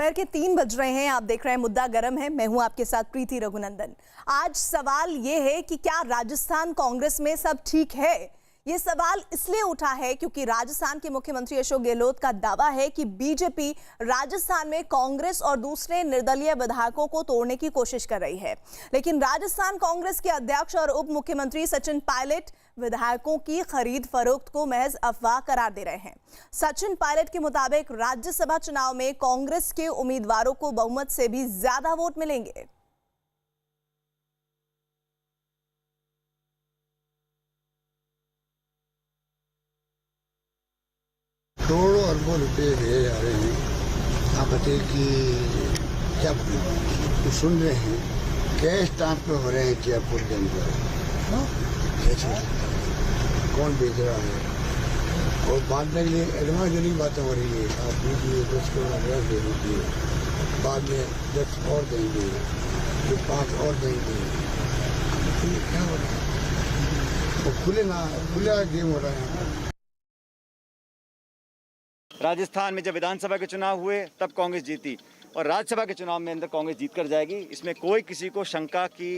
दोपहर के 3 बज रहे हैं। आप देख रहे हैं मुद्दा गरम है। मैं हूं आपके साथ प्रीति रघुनंदन। आज सवाल ये है कि क्या राजस्थान कांग्रेस में सब ठीक है। ये सवाल इसलिए उठा है क्योंकि राजस्थान के मुख्यमंत्री अशोक गहलोत का दावा है कि बीजेपी राजस्थान में कांग्रेस और दूसरे निर्दलीय विधायकों को तोड़ने की कोशिश कर रही है। लेकिन राजस्थान कांग्रेस के अध्यक्ष और उप मुख्यमंत्री सचिन पायलट विधायकों की खरीद फरोख्त को महज अफवाह करार दे रहे हैं। सचिन पायलट के मुताबिक राज्यसभा चुनाव में कांग्रेस के उम्मीदवारों को बहुमत से भी ज्यादा वोट मिलेंगे। करोड़ों अरबों रुपए भेजे जा रहे हैं। आप बताइए कि क्या तो सुन रहे हैं कैश ट्रांसफर हो रहे हैं जयपुर के अंदर। कैसे हो सकता है? कौन बेच रहा है? और बाद में ये एडवांस वाली बातें हो रही है। आप दीजिए 10 करोड़ एडवांस दे दीजिए, बाद में 10 और देंगे, फिर 5 और देंगे। क्या हो रहा है? वो खुला गेम हो रहा है। राजस्थान में जब विधानसभा के चुनाव हुए तब कांग्रेस जीती और राज्यसभा के चुनाव में अंदर कांग्रेस जीत कर जाएगी। इसमें कोई किसी को शंका की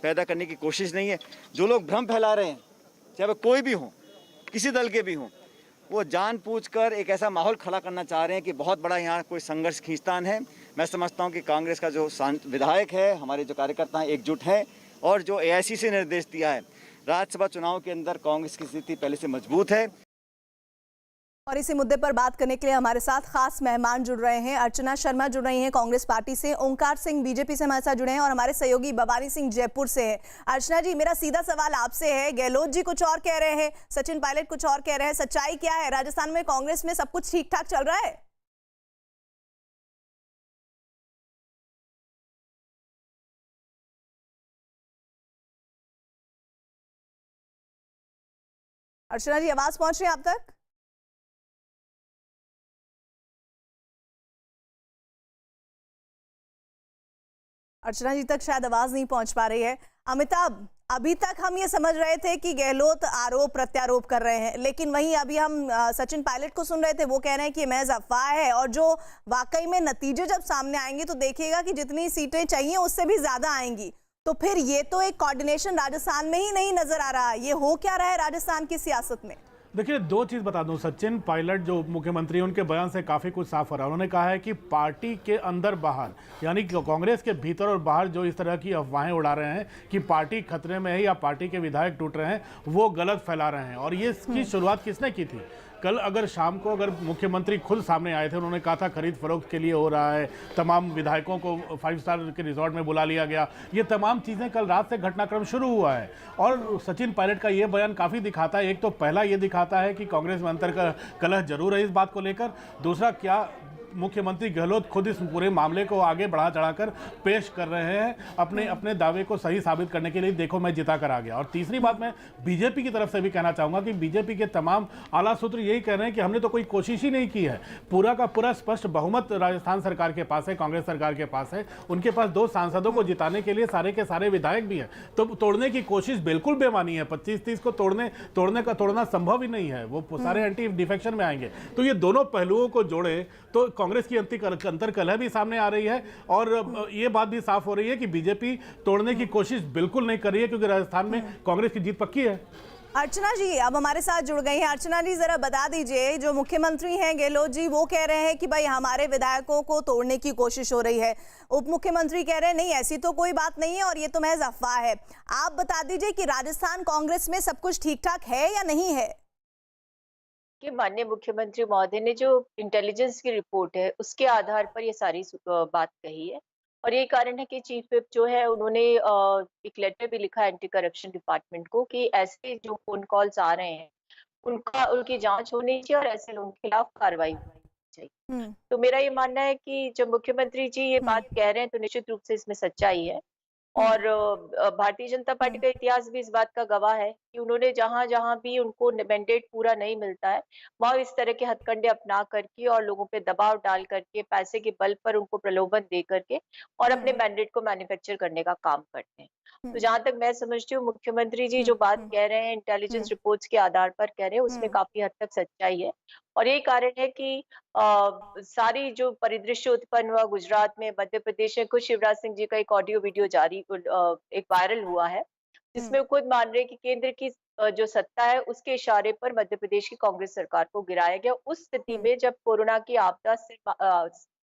पैदा करने की कोशिश नहीं है। जो लोग भ्रम फैला रहे हैं, चाहे वह कोई भी हो, किसी दल के भी हों, वो जानबूझकर एक ऐसा माहौल खड़ा करना चाह रहे हैं कि बहुत बड़ा यहाँ कोई संघर्ष खींचतान है। मैं समझता हूँ कि कांग्रेस का जो विधायक है, हमारे जो कार्यकर्ता हैं, एकजुट हैं और जो AIC से निर्देश दिया है, राज्यसभा चुनाव के अंदर कांग्रेस की स्थिति पहले से मजबूत है। और इसी मुद्दे पर बात करने के लिए हमारे साथ खास मेहमान जुड़ रहे हैं। अर्चना शर्मा जुड़ रही हैं कांग्रेस पार्टी से, ओंकार सिंह बीजेपी से हमारे साथ जुड़े हैं और हमारे सहयोगी भवानी सिंह जयपुर से है। अर्चना जी, मेरा सीधा सवाल आपसे है। गहलोत जी कुछ और कह रहे हैं, सचिन पायलट कुछ और कह रहे हैं, सच्चाई क्या है? राजस्थान में कांग्रेस में सब कुछ ठीक ठाक चल रहा है? अर्चना जी, आवाज पहुंच रही है आप तक? अर्चना जी तक शायद आवाज नहीं पहुंच पा रही है। अमिताभ, अभी तक हम ये समझ रहे थे कि गहलोत आरोप प्रत्यारोप कर रहे हैं, लेकिन वहीं अभी हम सचिन पायलट को सुन रहे थे, वो कह रहे हैं कि महज अफवाह है और जो वाकई में नतीजे जब सामने आएंगे तो देखिएगा कि जितनी सीटें चाहिए उससे भी ज्यादा आएंगी। तो फिर ये तो एक कोऑर्डिनेशन राजस्थान में ही नहीं नजर आ रहा। ये हो क्या रहा है राजस्थान की सियासत में? देखिए, दो चीज़ बता दूं। सचिन पायलट जो उप मुख्यमंत्री हैं, उनके बयान से काफ़ी कुछ साफ हो रहा है। उन्होंने कहा है कि पार्टी के अंदर बाहर, यानी कि कांग्रेस के भीतर और बाहर जो इस तरह की अफवाहें उड़ा रहे हैं कि पार्टी खतरे में है या पार्टी के विधायक टूट रहे हैं, वो गलत फैला रहे हैं। और ये इसकी शुरुआत किसने की थी? कल अगर शाम को अगर मुख्यमंत्री खुद सामने आए थे, उन्होंने कहा था खरीद फरोख्त के लिए हो रहा है, तमाम विधायकों को 5 स्टार के रिजॉर्ट में बुला लिया गया। ये तमाम चीज़ें कल रात से घटनाक्रम शुरू हुआ है। और सचिन पायलट का ये बयान काफ़ी दिखाता है। एक तो पहला ये दिखाता है कि कांग्रेस में अंतर का कलह जरूर है इस बात को लेकर। दूसरा, क्या मुख्यमंत्री गहलोत खुद इस पूरे मामले को आगे बढ़ा चढ़ाकर पेश कर रहे हैं अपने दावे को सही साबित करने के लिए। देखो, मैं जिता कर आ गया। और तीसरी बात मैं बीजेपी की तरफ से भी कहना चाहूंगा कि बीजेपी के तमाम आला सूत्र यही कह रहे हैं कि हमने तो कोई कोशिश ही नहीं की है। पूरा का पूरा स्पष्ट बहुमत राजस्थान सरकार के पास है, कांग्रेस सरकार के पास है। उनके पास 2 सांसदों को जिताने के लिए सारे के सारे विधायक भी हैं। तो तोड़ने की कोशिश बिल्कुल बेमानी है। 25-30 को तोड़ना संभव ही नहीं है। वो सारे एंटी डिफेक्शन में आएंगे। तो ये दोनों पहलुओं को जोड़े तो कांग्रेस की अंतर कलह भी सामने आ रही है और ये बात भी साफ हो रही है कि बीजेपी तोड़ने की कोशिश बिल्कुल नहीं कर रही है, क्योंकि राजस्थान में कांग्रेस की जीत पक्की है। अर्चना जी अब हमारे साथ जुड़ गई हैं। अर्चना जी, जरा बता दीजिए, जो मुख्यमंत्री हैं गहलोत जी, वो कह रहे हैं कि भाई हमारे विधायकों को तोड़ने की कोशिश हो रही है। उप मुख्यमंत्री कह रहे हैं नहीं, ऐसी तो कोई बात नहीं है और ये तो महज अफवाह है। आप बता दीजिए कि राजस्थान कांग्रेस में सब कुछ ठीक ठाक है या नहीं है? कि माननीय मुख्यमंत्री महोदय ने जो इंटेलिजेंस की रिपोर्ट है उसके आधार पर ये सारी बात कही है। और यही कारण है कि चीफ विप जो है उन्होंने एक लेटर भी लिखा एंटी करप्शन डिपार्टमेंट को कि ऐसे जो फोन कॉल्स आ रहे हैं उनकी जांच होनी चाहिए और ऐसे लोगों के खिलाफ कार्रवाई होनी चाहिए। तो मेरा ये मानना है कि जब मुख्यमंत्री जी ये बात कह रहे हैं तो निश्चित रूप से इसमें सच्चाई है। और भारतीय जनता पार्टी का इतिहास भी इस बात का गवाह है कि उन्होंने जहां जहां भी उनको मैंडेट पूरा नहीं मिलता है, वहां इस तरह के हथकंडे अपना करके और लोगों पे दबाव डाल करके, पैसे के बल पर उनको प्रलोभन दे करके और अपने मैंडेट को मैन्युफैक्चर करने का काम करते हैं। तो जहां तक मैं समझती हूँ, मुख्यमंत्री जी जो बात कह रहे हैं इंटेलिजेंस रिपोर्ट्स के आधार पर कह रहे हैं, उसमें काफी हद तक सच्चाई है। और यही कारण है कि सारी जो परिदृश्य उत्पन्न हुआ गुजरात में, मध्य प्रदेश में, खुद शिवराज सिंह जी का एक ऑडियो वीडियो एक वायरल हुआ है, जिसमें वो खुद मान रहे हैं कि केंद्र की जो सत्ता है उसके इशारे पर मध्य प्रदेश की कांग्रेस सरकार को गिराया गया, उस स्थिति में जब कोरोना की आपदा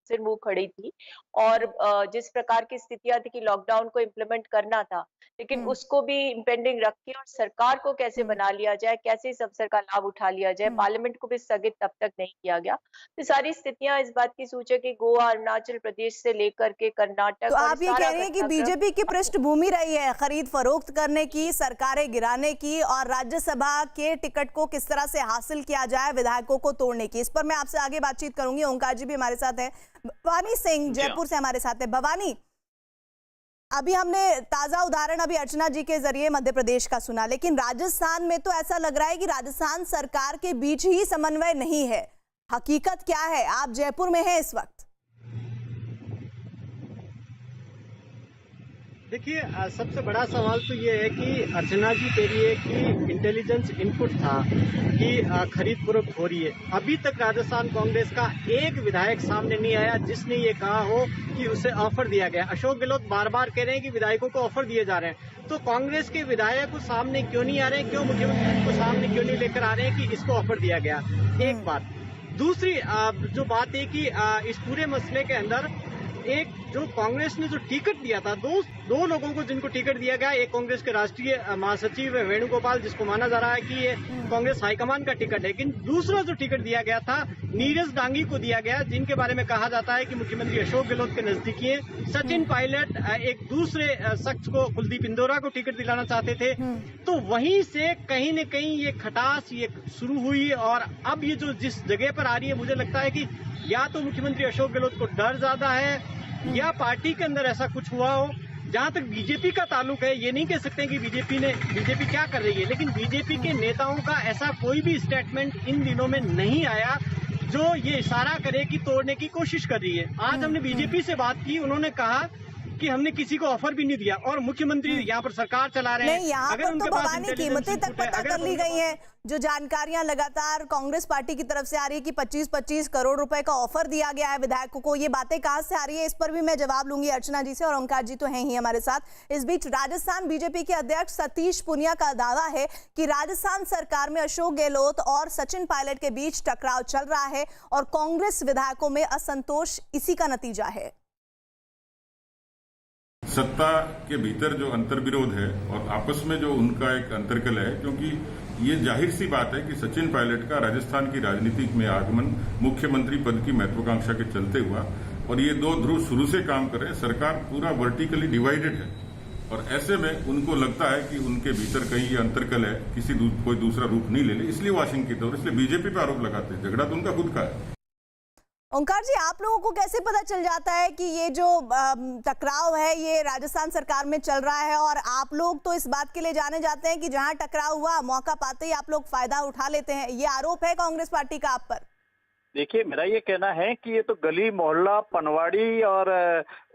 सिर मुंह खड़ी थी और जिस प्रकार की स्थितियां थी कि लॉकडाउन को इम्प्लीमेंट करना था, लेकिन उसको भी इम्पेंडिंग रख के और सरकार को कैसे बना लिया जाए, कैसे इस अवसर का लाभ उठा लिया जाए, पार्लियामेंट को भी स्थगित तब तक नहीं किया गया। तो सारी स्थितियां इस बात की सूचक है, गोवा, अरुणाचल प्रदेश से लेकर के कर्नाटक। तो और आप ये कह रहे हैं कि बीजेपी की पृष्ठभूमि रही है खरीद फरोख्त करने की, सरकारें गिराने की और राज्यसभा के टिकट को किस तरह से हासिल किया जाए, विधायकों को तोड़ने की। इस पर मैं आपसे आगे बातचीत करूंगी। ओंकार जी भी हमारे साथ है, भवानी सिंह जयपुर से हमारे साथ है। भवानी, अभी हमने ताजा उदाहरण अभी अर्चना जी के जरिए मध्य प्रदेश का सुना, लेकिन राजस्थान में तो ऐसा लग रहा है कि राजस्थान सरकार के बीच ही समन्वय नहीं है। हकीकत क्या है? आप जयपुर में हैं इस वक्त। देखिए, सबसे बड़ा सवाल तो ये है कि अर्चना जी के लिए कि इंटेलिजेंस इनपुट था कि खरीद फरोख्त हो रही है। अभी तक राजस्थान कांग्रेस का एक विधायक सामने नहीं आया जिसने ये कहा हो कि उसे ऑफर दिया गया। अशोक गहलोत बार बार कह रहे हैं कि विधायकों को ऑफर दिए जा रहे हैं, तो कांग्रेस के विधायक को सामने क्यों नहीं आ रहे हैं? क्यों मुख्यमंत्री को सामने क्यों नहीं लेकर आ रहे हैं कि इसको ऑफर दिया गया? एक बात। दूसरी जो बात है कि इस पूरे मसले के अंदर एक जो कांग्रेस ने जो टिकट दिया था, दो लोगों को जिनको टिकट दिया गया, एक कांग्रेस के राष्ट्रीय महासचिव वेणुगोपाल, जिसको माना जा रहा है कि ये कांग्रेस हाईकमान का टिकट है, लेकिन दूसरा जो टिकट दिया गया था नीरज डांगी को दिया गया, जिनके बारे में कहा जाता है कि मुख्यमंत्री अशोक गहलोत के नजदीकी है। सचिन पायलट एक दूसरे शख्स को, कुलदीप इंदौरा को टिकट दिलाना चाहते थे। तो वहीं से कहीं न कहीं ये खटास ये शुरू हुई और अब ये जो जिस जगह पर आ रही है, मुझे लगता है कि या तो मुख्यमंत्री अशोक गहलोत को डर ज्यादा है या पार्टी के अंदर ऐसा कुछ हुआ हो। जहां तक बीजेपी का ताल्लुक है, ये नहीं कह सकते कि बीजेपी क्या कर रही है, लेकिन बीजेपी के नेताओं का ऐसा कोई भी स्टेटमेंट इन दिनों में नहीं आया जो ये इशारा करे कि तोड़ने की कोशिश कर रही है। आज हमने बीजेपी से बात की, उन्होंने कहा कि हमने किसी को ऑफर भी नहीं दिया और मुख्यमंत्री यहाँ पर सरकार चला रहे हैं। नहीं, यहाँ पर तो भवानी कीमतें तक पता कर ली गई हैं। जो जानकारियां लगातार कांग्रेस पार्टी की तरफ से आ रही है कि 25-25 करोड़ रुपए का ऑफर दिया गया है विधायकों को, ये बातें कहां से आ रही है? इस पर भी मैं जवाब लूंगी अर्चना जी से, और ओंकार जी तो हैं ही हमारे साथ। इस बीच राजस्थान बीजेपी के अध्यक्ष सतीश पुनिया का दावा है कि राजस्थान सरकार में अशोक गहलोत और सचिन पायलट के बीच टकराव चल रहा है और कांग्रेस विधायकों में असंतोष इसी का नतीजा है। सत्ता के भीतर जो अंतर्विरोध है और आपस में जो उनका एक अंतर्कल है, क्योंकि ये जाहिर सी बात है कि सचिन पायलट का राजस्थान की राजनीति में आगमन मुख्यमंत्री पद की महत्वाकांक्षा के चलते हुआ और ये दो ध्रुव शुरू से काम कर रहे हैं। सरकार पूरा वर्टिकली डिवाइडेड है और ऐसे में उनको लगता है कि उनके भीतर कहीं ये अंतर्कल है, कोई दूसरा रूप नहीं ले ले, इसलिए वो आशंकित है और इसलिए बीजेपी पर आरोप लगाते हैं। झगड़ा तो उनका खुद का है। ओंकार जी, आप लोगों को कैसे पता चल जाता है कि ये जो टकराव है ये राजस्थान सरकार में चल रहा है? और आप लोग तो इस बात के लिए जाने जाते हैं कि जहां टकराव हुआ मौका पाते ही आप लोग फायदा उठा लेते हैं, ये आरोप है कांग्रेस पार्टी का आप पर। देखिए, मेरा ये कहना है कि ये तो गली मोहल्ला पनवाड़ी और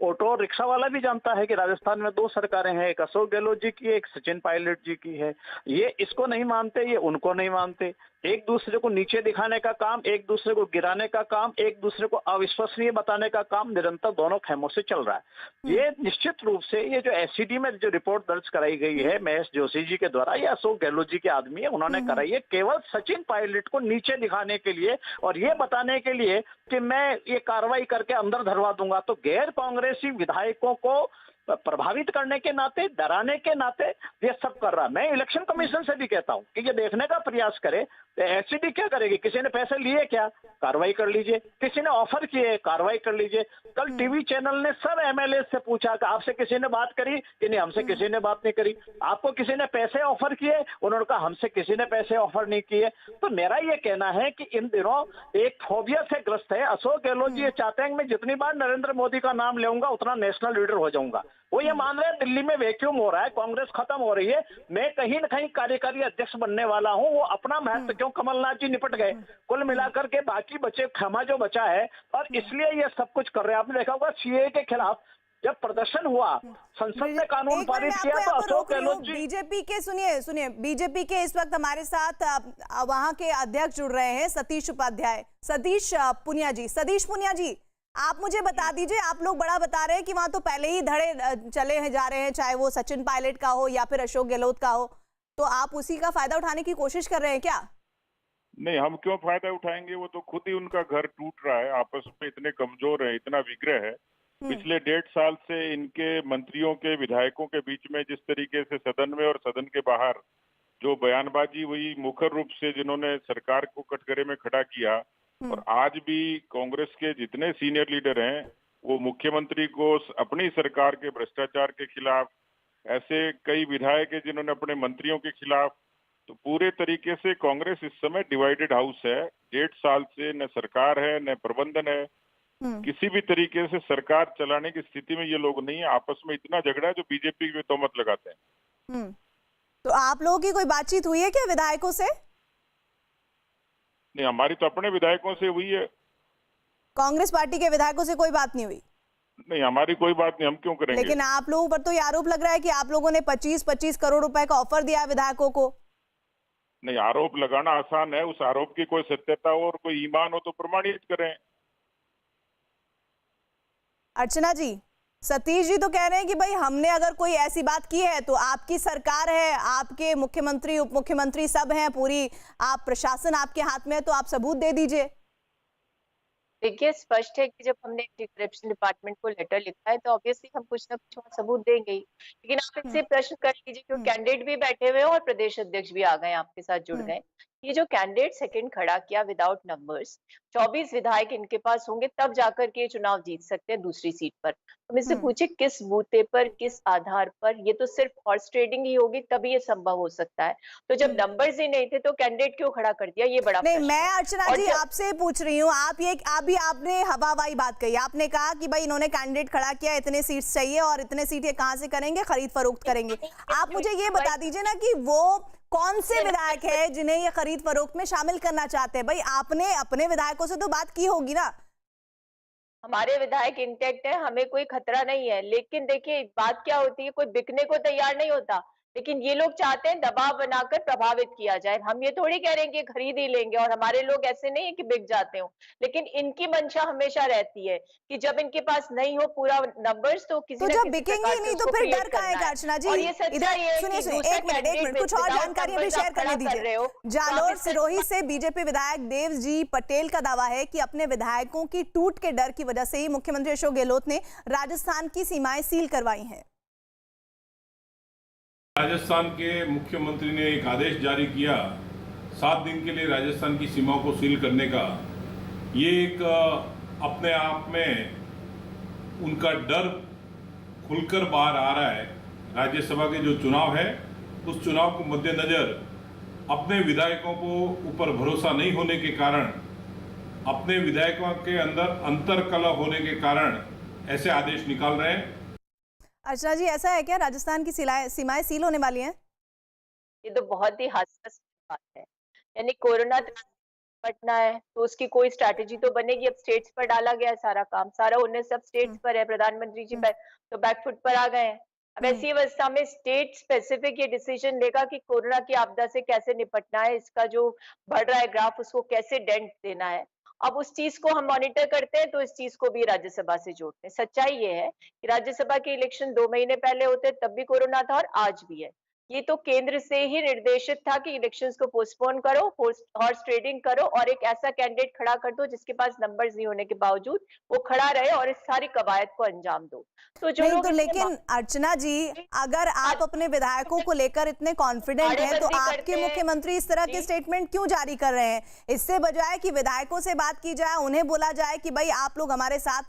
ऑटो रिक्शा वाला भी जानता है कि राजस्थान में दो सरकारें हैं, एक अशोक गहलोत जी की, एक सचिन पायलट जी की है। ये इसको नहीं मानते, ये उनको नहीं मानते। एक दूसरे को नीचे दिखाने का काम, एक दूसरे को गिराने का काम, एक दूसरे को अविश्वसनीय बताने का काम निरंतर दोनों खेमों से चल रहा है। ये निश्चित रूप से ये जो एससीडी में जो रिपोर्ट दर्ज कराई गई है महेश जोशी जी के द्वारा, ये अशोक गहलोत जी के आदमी है, उन्होंने कराई है केवल सचिन पायलट को नीचे दिखाने के लिए और ये बताने के लिए कि मैं ये कार्रवाई करके अंदर धरवा दूंगा। तो गैर कांग्रेसी विधायकों को प्रभावित करने के नाते, डराने के नाते ये सब कर रहा। मैं इलेक्शन कमीशन से भी कहता हूं कि ये देखने का प्रयास करे तो एससीडी क्या करेगी? किसी ने पैसे लिए क्या? कार्रवाई कर लीजिए। किसी ने ऑफर किए, कार्रवाई कर लीजिए। कल टीवी चैनल ने सब एमएलए से पूछा कि आपसे किसी ने बात करी कि नहीं? हमसे किसी ने बात नहीं करी। आपको किसी ने पैसे ऑफर किए? उन्होंने कहा हमसे किसी ने पैसे ऑफर नहीं किए। तो मेरा ये कहना है कि इन दिनों एक फोबिया से ग्रस्त है। अशोक गहलोत जी ये चाहते हैं कि मैं जितनी बार नरेंद्र मोदी का नाम लेऊंगा उतना नेशनल लीडर हो जाऊंगा। वो ये मान रहे हैं दिल्ली में वैक्यूम हो रहा है, कांग्रेस खत्म हो रही है, मैं कहीं न कहीं कार्यकारी अध्यक्ष बनने वाला हूं। वो अपना महत्व क्यों, कमलनाथ जी निपट गए, कुल मिलाकर के बाकी बचे खमा जो बचा है, और इसलिए ये सब कुछ कर रहे हैं। आपने देखा होगा सीए के खिलाफ जब प्रदर्शन हुआ, संसद ने कानून पारित किया, तो अशोक गहलोत जी बीजेपी के सुनिए बीजेपी के इस वक्त हमारे साथ वहां के अध्यक्ष जुड़ रहे हैं, सतीश उपाध्याय, सतीश पुनिया जी, आप मुझे बता दीजिए, आप लोग बड़ा बता रहे हैं कि वहां तो पहले ही धड़े चले हैं जा रहे हैं, चाहे वो सचिन पायलट का हो या फिर अशोक गहलोत का हो, तो आप उसी का फायदा उठाने की कोशिश कर रहे हैं क्या? नहीं, हम क्यों फायदा उठाएंगे, वो तो खुद ही उनका घर टूट रहा है, आपस में इतने कमजोर है, इतना विग्रह है। पिछले 1.5 साल से इनके मंत्रियों के, विधायकों के बीच में जिस तरीके से सदन में और सदन के बाहर जो बयानबाजी हुई, मुखर रूप से जिन्होंने सरकार को कटघरे में खड़ा किया, और आज भी कांग्रेस के जितने सीनियर लीडर हैं वो मुख्यमंत्री को अपनी सरकार के भ्रष्टाचार के खिलाफ, ऐसे कई विधायक हैं जिन्होंने अपने मंत्रियों के खिलाफ, तो पूरे तरीके से कांग्रेस इस समय डिवाइडेड हाउस है। 1.5 साल से न सरकार है न प्रबंधन है, किसी भी तरीके से सरकार चलाने की स्थिति में ये लोग नहीं है। आपस में इतना झगड़ा है जो बीजेपी में तोहमत लगाते हैं। तो आप लोगों की कोई बातचीत हुई है क्या विधायकों से? नहीं, हमारी तो अपने विधायकों से हुई है। कांग्रेस पार्टी के विधायकों से कोई बात नहीं हुई? नहीं, हमारी कोई बात नहीं, हम क्यों करेंगे। लेकिन आप लोगों पर तो ये आरोप लग रहा है कि आप लोगों ने 25-25 करोड़ रुपए का ऑफर दिया विधायकों को। नहीं, आरोप लगाना आसान है, उस आरोप की कोई सत्यता हो और कोई ईमान हो तो प्रमाणित करें। अर्चना जी, सतीश जी तो कह रहे हैं कि भाई हमने अगर कोई ऐसी बात की है तो आपकी सरकार है, आपके मुख्यमंत्री, उप मुख्यमंत्री सब हैं, पूरी आप प्रशासन आपके हाथ में है, तो आप सबूत दे दीजिए। देखिए, स्पष्ट है कि जब हमने एंटी करप्शन डिपार्टमेंट को लेटर लिखा है तो ऑब्वियसली हम कुछ ना कुछ वहाँ सबूत देंगे ही। लेकिन आप इनसे प्रश्न कर लीजिए, क्योंकि कैंडिडेट भी बैठे हुए हैं और प्रदेश अध्यक्ष भी आ गए, आपके साथ जुड़ गए। ये जो कैंडिडेट सेकंड खड़ा किया विदाउट नंबर्स, 24 विधायक इनके पास होंगे तब जाकर के चुनाव जीत सकते हैं दूसरी सीट पर। तो मुझसे पूछे किस बूते पर, किस आधार पर? ये तो सिर्फ हॉर्स ट्रेडिंग ही होगी तभी ये संभव हो सकता है। तो जब नंबर्स ही नहीं थे तो कैंडिडेट क्यों खड़ा कर दिया, ये बड़ा नहीं, प्रश्न मैं है। अर्चना जी आपसे पूछ रही हूँ, आपने हवाबाई बात कही, आपने कहा कि भाई इन्होंने कैंडिडेट खड़ा किया, इतने सीट चाहिए और इतने सीट ये कहाँ से करेंगे, खरीद फरोख्त करेंगे। आप मुझे ये बता दीजिए ना कि वो कौन से विधायक है जिन्हें ये खरीद फरोख्त में शामिल करना चाहते हैं? भाई आपने अपने विधायकों से तो बात की होगी ना। हमारे विधायक इंटैक्ट है, हमें कोई खतरा नहीं है। लेकिन देखिए बात क्या होती है, कोई बिकने को तैयार नहीं होता, लेकिन ये लोग चाहते हैं दबाव बनाकर प्रभावित किया जाए। हम ये थोड़ी कह रहे हैं कि खरीद ही लेंगे, और हमारे लोग ऐसे नहीं है कि बिक जाते हो, लेकिन इनकी मंशा हमेशा रहती है कि जब इनके पास नहीं हो पूरा नंबर्स तो किसी तो न जब किसी बिकेंगे प्रकार ही से नहीं तो उसको फिर डर create का है करना है। अर्चना जी। और ये सच्चाई है सुनिए कि सुनिए, दूसरा एक मिनट कैंडिडेट कुछ और without जानकारी हमें numbers शेयर आप करने खड़ा कर रहे हो। दीजिए। जालोर सिरोही से बीजेपी विधायक देवजी पटेल का दावा है कि अपने विधायकों की टूट के डर की वजह से ही मुख्यमंत्री अशोक गहलोत ने राजस्थान की सीमाएं सील करवाई हैं। राजस्थान के मुख्यमंत्री ने एक आदेश जारी किया 7 दिन के लिए राजस्थान की सीमाओं को सील करने का। ये एक अपने आप में उनका डर खुलकर बाहर आ रहा है। राज्यसभा के जो चुनाव है उस चुनाव को मद्देनजर अपने विधायकों को ऊपर भरोसा नहीं होने के कारण, अपने विधायकों के अंदर अंतर्कलह होने के कारण ऐसे आदेश निकाल रहे हैं। अर्चना जी, ऐसा है क्या राजस्थान की सीमाएं सील होने वाली हैं? ये तो बहुत ही हास्यास्पद बात है। यानी कोरोना निपटना है तो उसकी कोई स्ट्रैटेजी तो बनेगी। अब स्टेट्स पर डाला गया है सारा काम, सारा उन्हें सब स्टेट्स पर है, प्रधानमंत्री जी तो बैकफुट पर आ गए हैं। अब ऐसी अवस्था में स्टेट स्पेसिफिक ये डिसीजन लेगा कि कोरोना की आपदा से कैसे निपटना है, इसका जो बढ़ रहा है ग्राफ उसको कैसे डेंट देना है। अब उस चीज को हम मॉनिटर करते हैं तो इस चीज को भी राज्यसभा से जोड़ते हैं। सच्चाई ये है कि राज्यसभा के इलेक्शन 2 महीने पहले होते तब भी कोरोना था और आज भी है। ये तो केंद्र से ही निर्देशित था कि इलेक्शंस को पोस्टपोन करो, हॉर्स ट्रेडिंग करो और एक ऐसा कैंडिडेट खड़ा कर दो जिसके पास नंबर्स नहीं होने के बावजूद वो खड़ा रहे और इस सारी कवायद को अंजाम दो। तो जो नहीं तो लेकिन अर्चना जी, अगर आप अपने विधायकों को लेकर इतने कॉन्फिडेंट हैं तो आपके मुख्यमंत्री इस तरह के स्टेटमेंट क्यों जारी कर रहे हैं? इससे बजाय कि विधायकों से बात की जाए, उन्हें बोला जाए कि भाई आप लोग हमारे साथ रहिए।